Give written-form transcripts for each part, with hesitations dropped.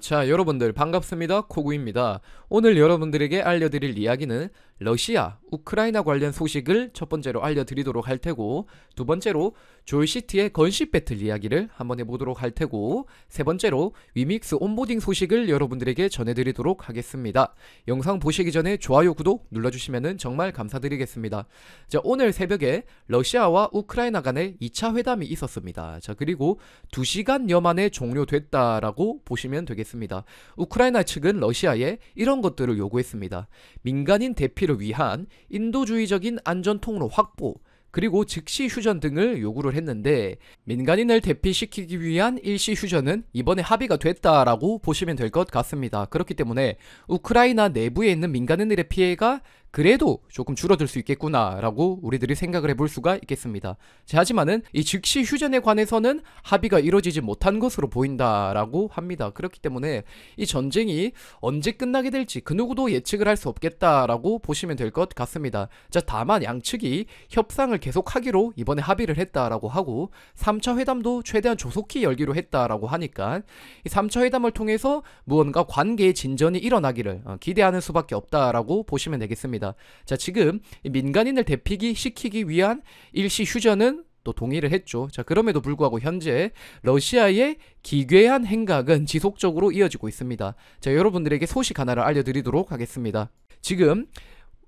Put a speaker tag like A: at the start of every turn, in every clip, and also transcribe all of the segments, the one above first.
A: 자, 여러분들 반갑습니다. 코구입니다. 오늘 여러분들에게 알려드릴 이야기는 러시아, 우크라이나 관련 소식을 첫 번째로 알려드리도록 할 테고, 두 번째로 조이시티의 건십 배틀 이야기를 한번 해보도록 할 테고, 세 번째로 위믹스 온보딩 소식을 여러분들에게 전해드리도록 하겠습니다. 영상 보시기 전에 좋아요, 구독 눌러주시면 정말 감사드리겠습니다. 자, 오늘 새벽에 러시아와 우크라이나 간의 2차 회담이 있었습니다. 자, 그리고 2시간여 만에 종료됐다라고 보시면 되겠습니다. 우크라이나 측은 러시아에 이런 것들을 요구했습니다. 민간인 대피를 위한 인도주의적인 안전통로 확보, 그리고 즉시 휴전 등을 요구를 했는데, 민간인을 대피시키기 위한 일시 휴전은 이번에 합의가 됐다라고 보시면 될 것 같습니다. 그렇기 때문에 우크라이나 내부에 있는 민간인들의 피해가 그래도 조금 줄어들 수 있겠구나 라고 우리들이 생각을 해볼 수가 있겠습니다. 자, 하지만은 이 즉시 휴전에 관해서는 합의가 이루어지지 못한 것으로 보인다라고 합니다. 그렇기 때문에 이 전쟁이 언제 끝나게 될지 그 누구도 예측을 할 수 없겠다라고 보시면 될 것 같습니다. 자, 다만 양측이 협상을 계속하기로 이번에 합의를 했다라고 하고, 3차 회담도 최대한 조속히 열기로 했다라고 하니까 이 3차 회담을 통해서 무언가 관계의 진전이 일어나기를 기대하는 수밖에 없다라고 보시면 되겠습니다. 자, 지금 민간인을 대피기 시키기 위한 일시 휴전은 또 동의를 했죠. 자, 그럼에도 불구하고 현재 러시아의 기괴한 행각은 지속적으로 이어지고 있습니다. 자, 여러분들에게 소식 하나를 알려드리도록 하겠습니다. 지금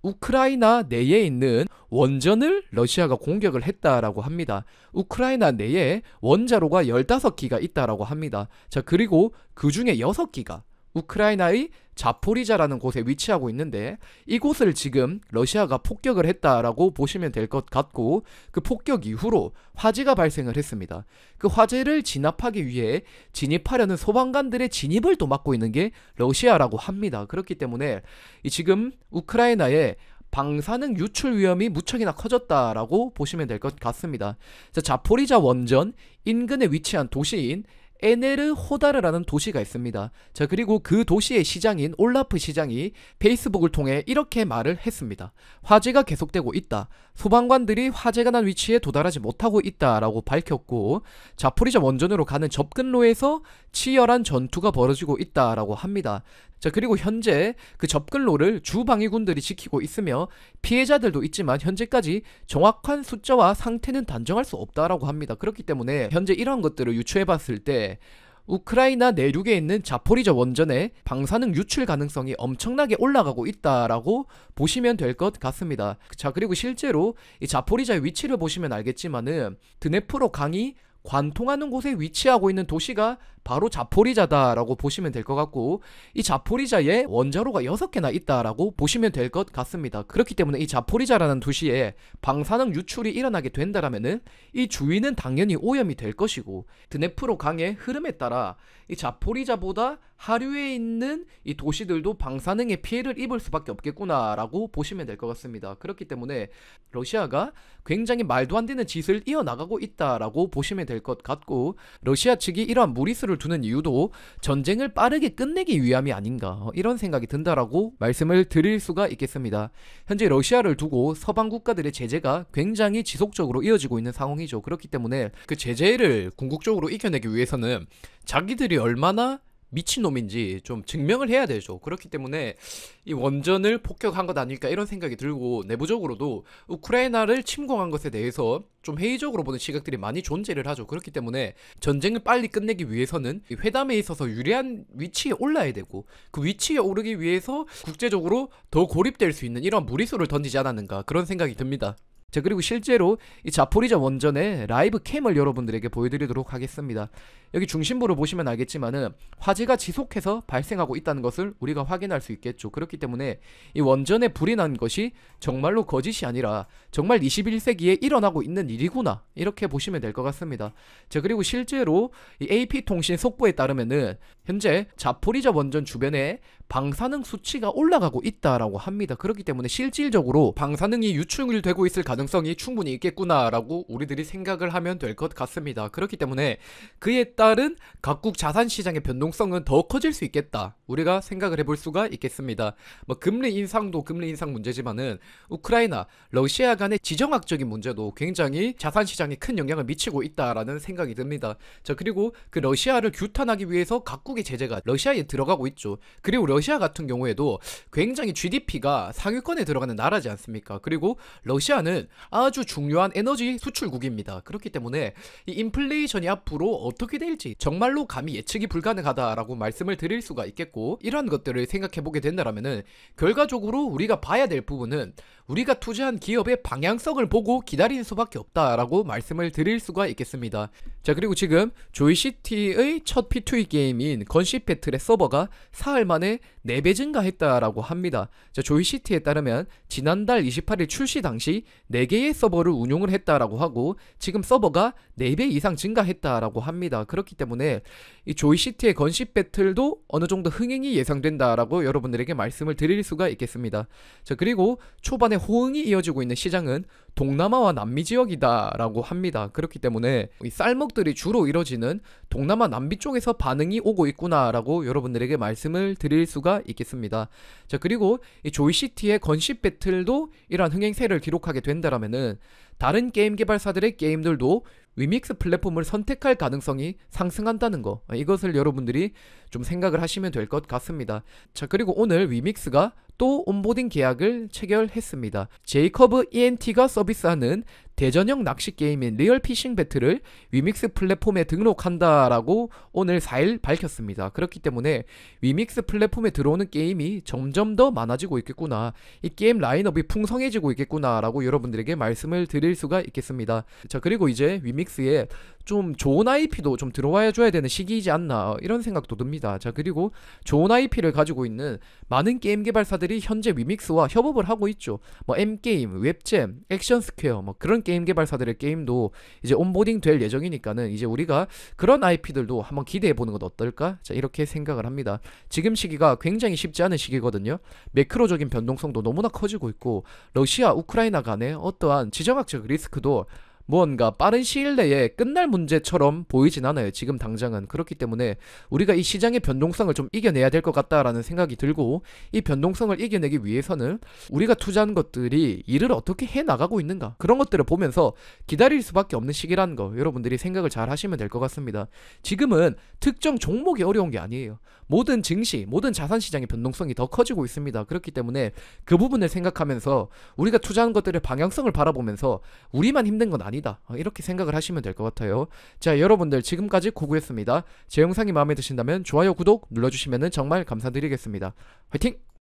A: 우크라이나 내에 있는 원전을 러시아가 공격을 했다라고 합니다. 우크라이나 내에 원자로가 15기가 있다라고 합니다. 자, 그리고 그 중에 6기가 우크라이나의 자포리자라는 곳에 위치하고 있는데, 이곳을 지금 러시아가 폭격을 했다라고 보시면 될 것 같고, 그 폭격 이후로 화재가 발생을 했습니다. 그 화재를 진압하기 위해 진입하려는 소방관들의 진입을 또 막고 있는 게 러시아라고 합니다. 그렇기 때문에 지금 우크라이나에 방사능 유출 위험이 무척이나 커졌다라고 보시면 될 것 같습니다. 자, 자포리자 원전 인근에 위치한 도시인 에네르호다르라는 도시가 있습니다. 자, 그리고 그 도시의 시장인 올라프 시장이 페이스북을 통해 이렇게 말을 했습니다. 화재가 계속되고 있다. 소방관들이 화재가 난 위치에 도달하지 못하고 있다라고 밝혔고, 자포리자 원전으로 가는 접근로에서 치열한 전투가 벌어지고 있다라고 합니다. 자, 그리고 현재 그 접근로를 주방위군들이 지키고 있으며 피해자들도 있지만 현재까지 정확한 숫자와 상태는 단정할 수 없다라고 합니다. 그렇기 때문에 현재 이런 것들을 유추해 봤을 때 우크라이나 내륙에 있는 자포리자 원전의 방사능 유출 가능성이 엄청나게 올라가고 있다라고 보시면 될 것 같습니다. 자, 그리고 실제로 이 자포리자의 위치를 보시면 알겠지만은 드네프로 강이 관통하는 곳에 위치하고 있는 도시가 바로 자포리자다라고 보시면 될 것 같고, 이 자포리자에 원자로가 6개나 있다라고 보시면 될 것 같습니다. 그렇기 때문에 이 자포리자라는 도시에 방사능 유출이 일어나게 된다라면은 이 주위는 당연히 오염이 될 것이고, 드네프로 강의 흐름에 따라 이 자포리자보다 하류에 있는 이 도시들도 방사능의 피해를 입을 수밖에 없겠구나라고 보시면 될 것 같습니다. 그렇기 때문에 러시아가 굉장히 말도 안 되는 짓을 이어나가고 있다라고 보시면 될 것 같고, 러시아 측이 이러한 무리수를 두는 이유도 전쟁을 빠르게 끝내기 위함이 아닌가, 이런 생각이 든다라고 말씀을 드릴 수가 있겠습니다. 현재 러시아를 두고 서방 국가들의 제재가 굉장히 지속적으로 이어지고 있는 상황이죠. 그렇기 때문에 그 제재를 궁극적으로 이겨내기 위해서는 자기들이 얼마나 미친놈인지 좀 증명을 해야 되죠. 그렇기 때문에 이 원전을 폭격한 것 아닐까, 이런 생각이 들고, 내부적으로도 우크라이나를 침공한 것에 대해서 좀 회의적으로 보는 시각들이 많이 존재를 하죠. 그렇기 때문에 전쟁을 빨리 끝내기 위해서는 이 회담에 있어서 유리한 위치에 올라야 되고, 그 위치에 오르기 위해서 국제적으로 더 고립될 수 있는 이런 무리수를 던지지 않았는가, 그런 생각이 듭니다. 자, 그리고 실제로 이 자포리자 원전의 라이브 캠을 여러분들에게 보여드리도록 하겠습니다. 여기 중심부를 보시면 알겠지만은 화재가 지속해서 발생하고 있다는 것을 우리가 확인할 수 있겠죠. 그렇기 때문에 이 원전에 불이 난 것이 정말로 거짓이 아니라 정말 21세기에 일어나고 있는 일이구나, 이렇게 보시면 될 것 같습니다. 자, 그리고 실제로 이 AP통신 속보에 따르면은 현재 자포리자 원전 주변에 방사능 수치가 올라가고 있다라고 합니다. 그렇기 때문에 실질적으로 방사능이 유출되고 있을 가능성이 가능성이 충분히 있겠구나라고 우리들이 생각을 하면 될 것 같습니다. 그렇기 때문에 그에 따른 각국 자산 시장의 변동성은 더 커질 수 있겠다. 우리가 생각을 해볼 수가 있겠습니다. 뭐 금리 인상도 금리 인상 문제지만은 우크라이나, 러시아 간의 지정학적인 문제도 굉장히 자산 시장에 큰 영향을 미치고 있다라는 생각이 듭니다. 자, 그리고 그 러시아를 규탄하기 위해서 각국의 제재가 러시아에 들어가고 있죠. 그리고 러시아 같은 경우에도 굉장히 GDP가 상위권에 들어가는 나라지 않습니까? 그리고 러시아는 아주 중요한 에너지 수출국입니다. 그렇기 때문에 이 인플레이션이 앞으로 어떻게 될지 정말로 감히 예측이 불가능하다라고 말씀을 드릴 수가 있겠고, 이러한 것들을 생각해 보게 된다면은 결과적으로 우리가 봐야 될 부분은 우리가 투자한 기업의 방향성을 보고 기다리는 수밖에 없다라고 말씀을 드릴 수가 있겠습니다. 자, 그리고 지금 조이시티의 첫 P2E 게임인 건십 배틀의 서버가 사흘 만에 4배 증가했다라고 합니다. 자, 조이시티에 따르면 지난달 28일 출시 당시 4개의 서버를 운용을 했다라고 하고 지금 서버가 4배 이상 증가했다라고 합니다. 그렇기 때문에 이 조이시티의 건십 배틀도 어느 정도 흥행이 예상된다라고 여러분들에게 말씀을 드릴 수가 있겠습니다. 자, 그리고 초반에 호응이 이어지고 있는 시장은 동남아와 남미 지역이다라고 합니다. 그렇기 때문에 이 쌀먹들이 주로 이뤄지는 동남아 남미 쪽에서 반응이 오고 있구나라고 여러분들에게 말씀을 드릴 수가 있겠습니다. 자, 그리고 이 조이시티의 건십 배틀도 이러한 흥행세를 기록하게 된다라면은 다른 게임 개발사들의 게임들도 위믹스 플랫폼을 선택할 가능성이 상승한다는 거, 이것을 여러분들이 좀 생각을 하시면 될 것 같습니다. 자, 그리고 오늘 위믹스가 또 온보딩 계약을 체결했습니다. 제이커브 ENT가 서비스하는 대전형 낚시 게임인 리얼 피싱 배틀을 위믹스 플랫폼에 등록한다라고 오늘 4일 밝혔습니다. 그렇기 때문에 위믹스 플랫폼에 들어오는 게임이 점점 더 많아지고 있겠구나, 이 게임 라인업이 풍성해지고 있겠구나라고 여러분들에게 말씀을 드릴 수가 있겠습니다. 자, 그리고 이제 위믹스에 좀 좋은 IP도 좀 들어와야 줘야 되는 시기이지 않나, 이런 생각도 듭니다. 자, 그리고 좋은 IP를 가지고 있는 많은 게임 개발사들이 현재 위믹스와 협업을 하고 있죠. 뭐 M게임, 웹잼, 액션스퀘어, 뭐 그런 게임 개발사들의 게임도 이제 온보딩 될 예정이니까는 이제 우리가 그런 IP들도 한번 기대해 보는 건 어떨까? 자, 이렇게 생각을 합니다. 지금 시기가 굉장히 쉽지 않은 시기거든요. 매크로적인 변동성도 너무나 커지고 있고, 러시아, 우크라이나 간의 어떠한 지정학적 리스크도 무언가 빠른 시일 내에 끝날 문제처럼 보이진 않아요, 지금 당장은. 그렇기 때문에 우리가 이 시장의 변동성을 좀 이겨내야 될 것 같다라는 생각이 들고, 이 변동성을 이겨내기 위해서는 우리가 투자한 것들이 일을 어떻게 해나가고 있는가, 그런 것들을 보면서 기다릴 수밖에 없는 시기라는 거 여러분들이 생각을 잘 하시면 될 것 같습니다. 지금은 특정 종목이 어려운 게 아니에요. 모든 증시, 모든 자산시장의 변동성이 더 커지고 있습니다. 그렇기 때문에 그 부분을 생각하면서 우리가 투자한 것들의 방향성을 바라보면서 우리만 힘든 건 아니다, 이렇게 생각을 하시면 될 것 같아요. 자, 여러분들 지금까지 고구였습니다. 제 영상이 마음에 드신다면 좋아요, 구독 눌러주시면 정말 감사드리겠습니다. 화이팅!